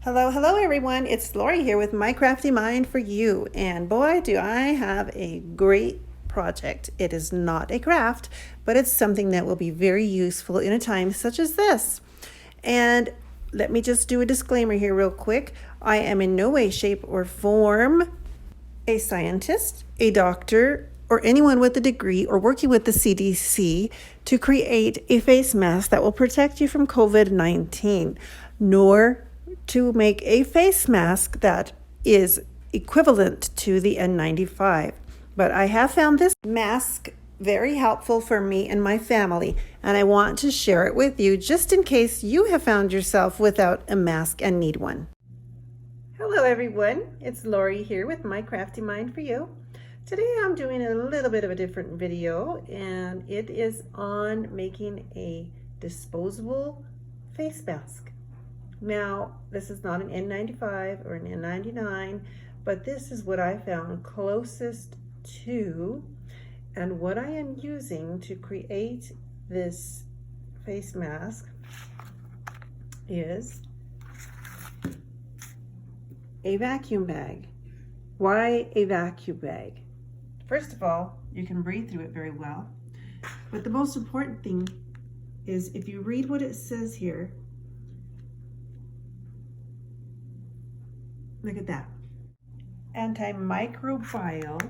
Hello everyone. It's Lori here with My Crafty Mind for you. And boy, do I have a great project. It is not a craft, but it's something that will be very useful in a time such as this. And let me just do a disclaimer here real quick. I am in no way, shape, or form a scientist, a doctor, or anyone with a degree or working with the CDC to create a face mask that will protect you from COVID-19, nor to make a face mask that is equivalent to the N95. But I have found this mask very helpful for me and my family, and I want to share it with you just in case you have found yourself without a mask and need one. Hello everyone, it's Lori here with My Crafty Mind for you. Today I'm doing a little bit of a different video, and it is on making a disposable face mask. Now, this is not an N95 or an N99, but this is what I found closest to, and what I am using to create this face mask is a vacuum bag. Why a vacuum bag? First of all, you can breathe through it very well, but the most important thing is if you read what it says here. Look at that. Anti-microbial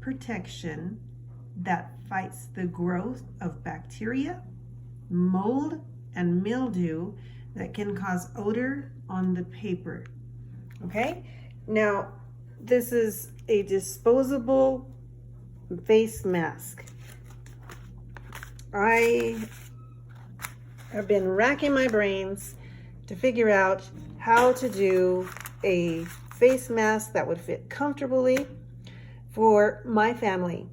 protection that fights the growth of bacteria, mold, and mildew that can cause odor on the paper. Okay? Now, this is a disposable face mask. I have been racking my brains to figure out how to do a face mask that would fit comfortably for my family.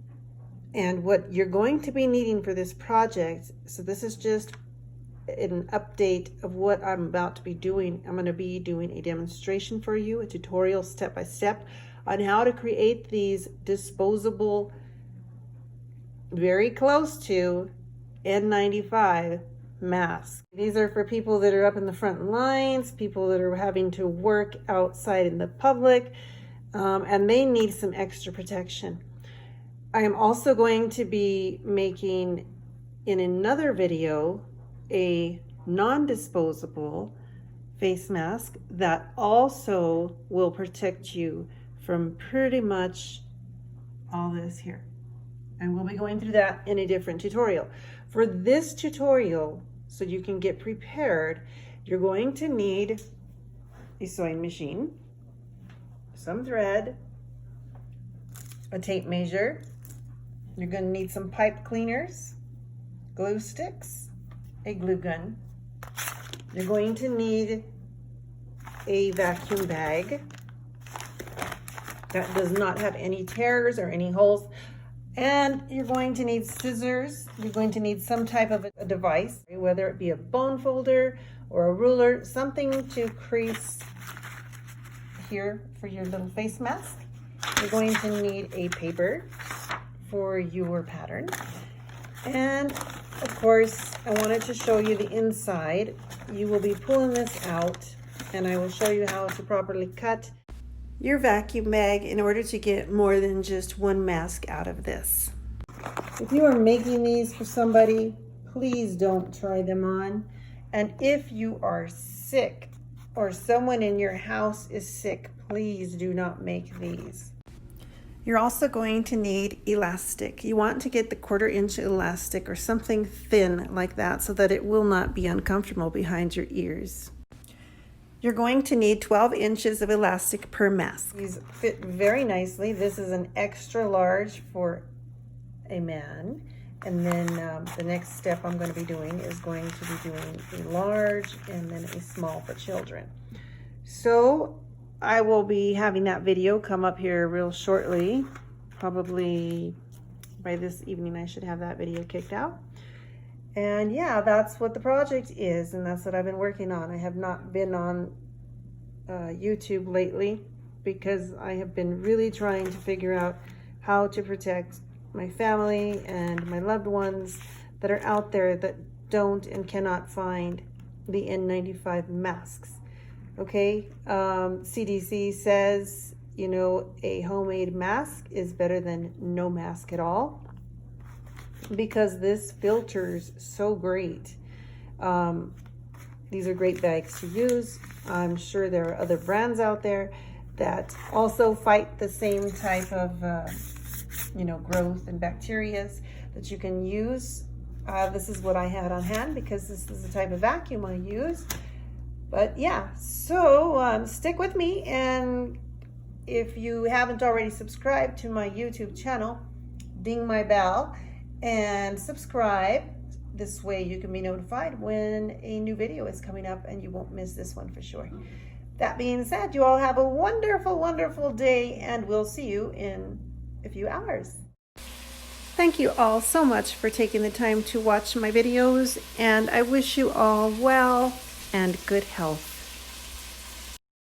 And what you're going to be needing for this project, so this is just an update of what I'm about to be doing. I'm going to be doing a demonstration for you, a tutorial step by step on how to create these disposable, very close to N95 masks. These are for people that are up in the front lines, people that are having to work outside in the public, and they need some extra protection. I am also going to be making in another video a non-disposable face mask that also will protect you from pretty much all this here. And we'll be going through that in a different tutorial. For this tutorial, so you can get prepared, you're going to need a sewing machine, some thread, a tape measure. You're going to need some pipe cleaners, glue sticks, a glue gun. You're going to need a vacuum bag that does not have any tears or any holes. And you're going to need scissors. You're going to need some type of a device, whether it be a bone folder or a ruler, something to crease here for your little face mask. You're going to need a paper for your pattern. And of course, I wanted to show you the inside. You will be pulling this out, and I will show you how to properly cut your vacuum bag in order to get more than just one mask out of this. If you are making these for somebody, please don't try them on. And if you are sick or someone in your house is sick, please do not make these. You're also going to need elastic. You want to get the 1/4-inch elastic or something thin like that so that it will not be uncomfortable behind your ears. You're going to need 12 inches of elastic per mask. These fit very nicely. This is an extra large for a man. And then the next step I'm going to be doing is going to be doing a large and then a small for children. So I will be having that video come up here real shortly. Probably by this evening I should have that video kicked out. And yeah, that's what the project is, and that's what I've been working on. I have not been on YouTube lately because I have been really trying to figure out how to protect my family and my loved ones that are out there that don't and cannot find the N95 masks. Okay, CDC says, you know, a homemade mask is better than no mask at all, because this filters so great. These are great bags to use. I'm sure there are other brands out there that also fight the same type of you know, growth and bacteria that you can use. This is what I had on hand because this is the type of vacuum I use. But yeah, so stick with me, and if you haven't already subscribed to my YouTube channel, ding my bell and subscribe. This way you can be notified when a new video is coming up, and you won't miss this one for sure. That being said, you all have a wonderful, wonderful day, and we'll see you in a few hours. Thank you all so much for taking the time to watch my videos, and I wish you all well and good health.